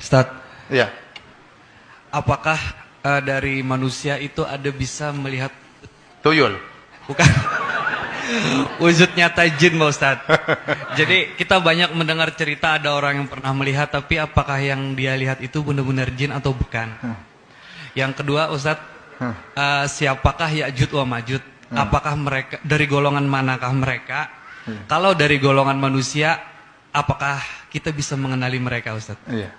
Ustaz, Ya. apakah dari manusia itu ada bisa melihat Tuyul. bukan wujud nyata jin, Pak Ustaz? Jadi kita banyak mendengar cerita ada orang yang pernah melihat, tapi apakah yang dia lihat itu benar-benar jin atau bukan? Yang kedua, Ustaz, siapakah Ya'juj wa Ma'juj? Apakah mereka dari golongan manakah mereka? Kalau dari golongan manusia, apakah kita bisa mengenali mereka, Ustaz? Iya.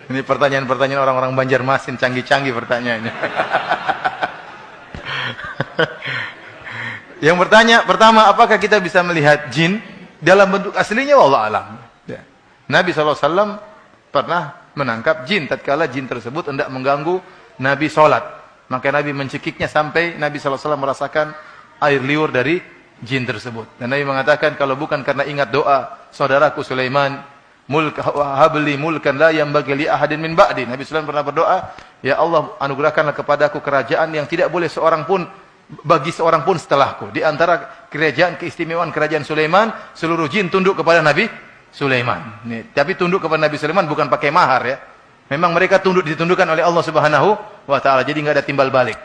Ini pertanyaan-pertanyaan orang-orang Banjarmasin, canggih-canggih pertanyaannya. Yang pertama, apakah kita bisa melihat jin dalam bentuk aslinya? Wallahu alam. Ya. Nabi SAW pernah menangkap jin tatkala jin tersebut hendak mengganggu Nabi sholat. Maka Nabi mencekiknya sampai Nabi SAW merasakan air liur dari jin tersebut. Dan Nabi mengatakan, kalau bukan karena ingat doa saudaraku Sulaiman, habli mulkan la yanbaghi li ahadin min ba'di. Nabi SAW pernah berdoa, ya Allah, anugerahkanlah kepadaku kerajaan yang tidak boleh seorang pun bagi seorang pun setelahku. Di antara kerajaan keistimewaan kerajaan Sulaiman, seluruh jin tunduk kepada Nabi Sulaiman. Tapi tunduk kepada Nabi Sulaiman bukan pakai mahar ya. Memang mereka ditundukkan oleh Allah Subhanahu wa taala. Jadi enggak ada timbal balik.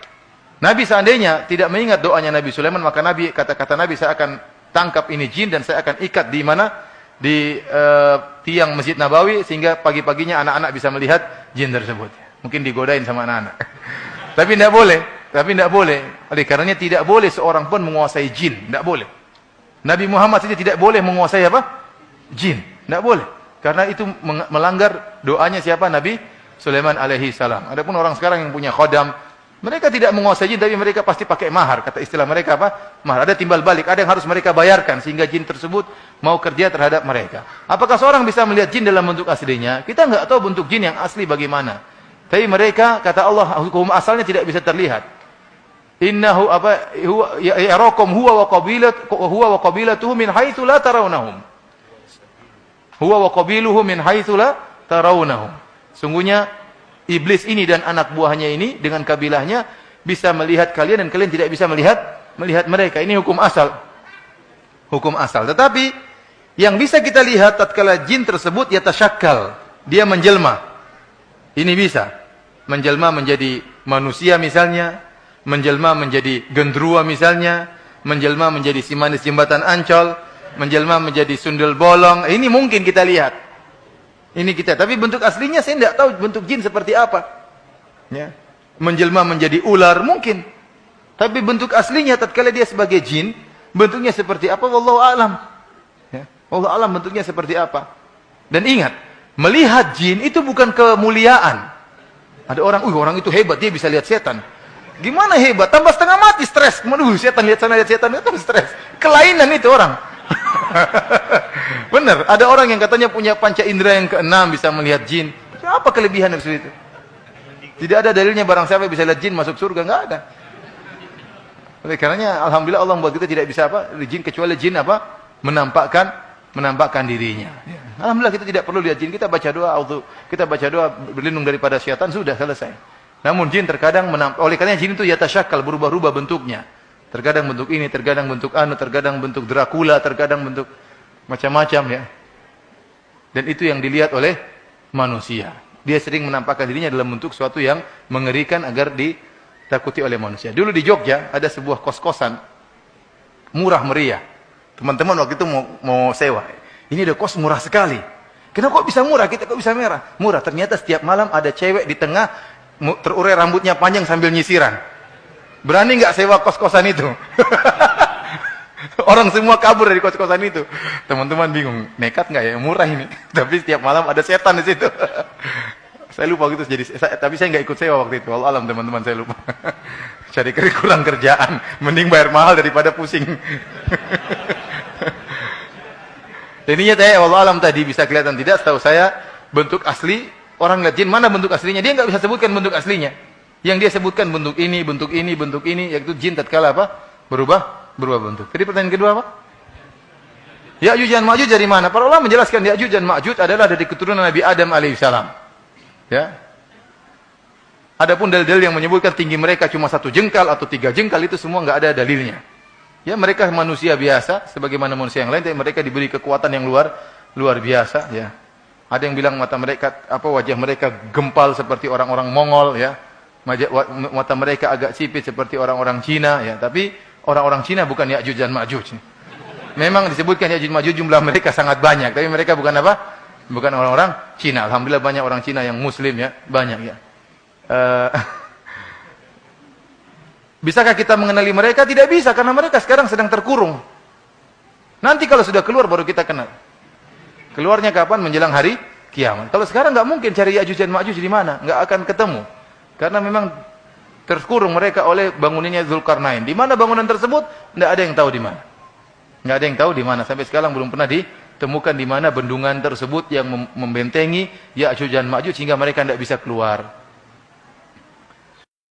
Nabi seandainya tidak mengingat doanya Nabi Sulaiman, maka Nabi kata Nabi, saya akan tangkap ini jin dan saya akan ikat di mana? Di tiang Masjid Nabawi, sehingga pagi-paginya anak-anak bisa melihat jin tersebut. Mungkin digodain sama anak-anak. Tapi tidak boleh. Oleh karenanya tidak boleh seorang pun menguasai jin, tidak boleh. Nabi Muhammad saja tidak boleh menguasai apa? Jin, tidak boleh. Karena itu melanggar doanya siapa? Nabi Sulaiman alaihi salam. Adapun orang sekarang yang punya khodam, mereka tidak menguasai jin, tapi mereka pasti pakai mahar. Kata istilah mereka apa? Mahar. Ada timbal balik, ada yang harus mereka bayarkan sehingga jin tersebut mau kerja terhadap mereka. Apakah seorang bisa melihat jin dalam bentuk aslinya? Kita enggak tahu bentuk jin yang asli bagaimana. Tapi mereka, kata Allah, hukum asalnya tidak bisa terlihat. Innahu yarakum huwa wa qabilatuhu min haitsu la tarawnahum. Huwa wa qabiluhu min haitsu la tarawnahum. Sungguhnya iblis ini dan anak buahnya ini dengan kabilahnya bisa melihat kalian dan kalian tidak bisa melihat mereka. Ini hukum asal. Hukum asal. Tetapi yang bisa kita lihat tatkala jin tersebut yatasyakkal, dia menjelma. Ini bisa menjelma menjadi manusia misalnya, menjelma menjadi gendruwo misalnya, menjelma menjadi si manis jembatan Ancol, menjelma menjadi sundel bolong. Ini mungkin kita lihat. Ini kita, tapi bentuk aslinya saya tidak tahu bentuk jin seperti apa. Ya. Menjelma menjadi ular mungkin. Tapi bentuk aslinya tatkala dia sebagai jin, bentuknya seperti apa? Wallahu a'lam. Ya. Wallahu a'lam bentuknya seperti apa. Dan ingat, melihat jin itu bukan kemuliaan. Ada orang itu hebat, dia bisa lihat setan. Gimana hebat? Tambah setengah mati, stres. Setan lihat sana, lihat setan, itu stres. Kelainan itu orang. Benar, ada orang yang katanya punya panca indera yang keenam, bisa melihat jin. Apa kelebihan dari itu? Tidak ada dalilnya barang siapa bisa lihat jin masuk surga, enggak ada. Oleh karenanya alhamdulillah Allah membuat kita tidak bisa jin, kecuali jin menampakkan dirinya. Alhamdulillah kita tidak perlu lihat jin, kita baca doa berlindung daripada syaitan, sudah selesai. Namun jin terkadang oleh karenanya jin itu yatasyakkal, berubah-ubah bentuknya. Terkadang bentuk ini, terkadang bentuk terkadang bentuk Dracula, terkadang bentuk macam-macam ya. Dan itu yang dilihat oleh manusia. Dia sering menampakkan dirinya dalam bentuk suatu yang mengerikan agar ditakuti oleh manusia. Dulu di Jogja ada sebuah kos-kosan murah meriah. Teman-teman waktu itu mau sewa. Ini ada kos murah sekali. Kenapa kok bisa murah? Kita kok bisa murah? Ternyata setiap malam ada cewek di tengah terurai rambutnya panjang sambil nyisiran. Berani nggak sewa kos-kosan itu? Orang semua kabur dari kos-kosan itu. Teman-teman bingung, nekat nggak ya? Murah ini. Tapi setiap malam ada setan di situ. Saya lupa gitu. Tapi saya nggak ikut sewa waktu itu. Wallahu alam teman-teman, saya lupa. Cari kurang kerjaan, mending bayar mahal daripada pusing. Jadinya wallahu alam tadi bisa kelihatan tidak? Setahu saya bentuk asli orang lihat jin, mana bentuk aslinya? Dia nggak bisa sebutkan bentuk aslinya. Yang dia sebutkan bentuk ini, yaitu jin tatkala berubah bentuk. Jadi pertanyaan kedua apa? Ya'juj dan Ma'juj dari mana? Para ulama menjelaskan Ya'juj dan Ma'juj adalah dari keturunan Nabi Adam alaihissalam. Ya. Adapun dalil-dalil yang menyebutkan tinggi mereka cuma 1 jengkal atau 3 jengkal itu semua nggak ada dalilnya. Ya, mereka manusia biasa sebagaimana manusia yang lain, tapi mereka diberi kekuatan yang luar luar biasa ya. Ada yang bilang wajah mereka gempal seperti orang-orang Mongol ya. Mata mereka agak sipit seperti orang-orang Cina ya. Tapi orang-orang Cina bukan Ya'juj dan Ma'juj. Memang disebutkan Ya'juj Ma'juj jumlah mereka sangat banyak, tapi mereka bukan apa? Bukan orang-orang Cina. Alhamdulillah banyak orang Cina yang muslim ya, banyak ya. Bisakah kita mengenali mereka? Tidak bisa, karena mereka sekarang sedang terkurung. Nanti kalau sudah keluar baru kita kenal. Keluarnya kapan? Menjelang hari kiamat. Kalau sekarang nggak mungkin cari Ya'juj dan Ma'juj di mana, nggak akan ketemu. Karena memang terkurung mereka oleh bangunannya Zulkarnain. Di mana bangunan tersebut? Nggak ada yang tahu di mana. Nggak ada yang tahu di mana. Sampai sekarang belum pernah ditemukan di mana bendungan tersebut yang membentengi Ya'juj dan Ma'juj sehingga mereka tidak bisa keluar.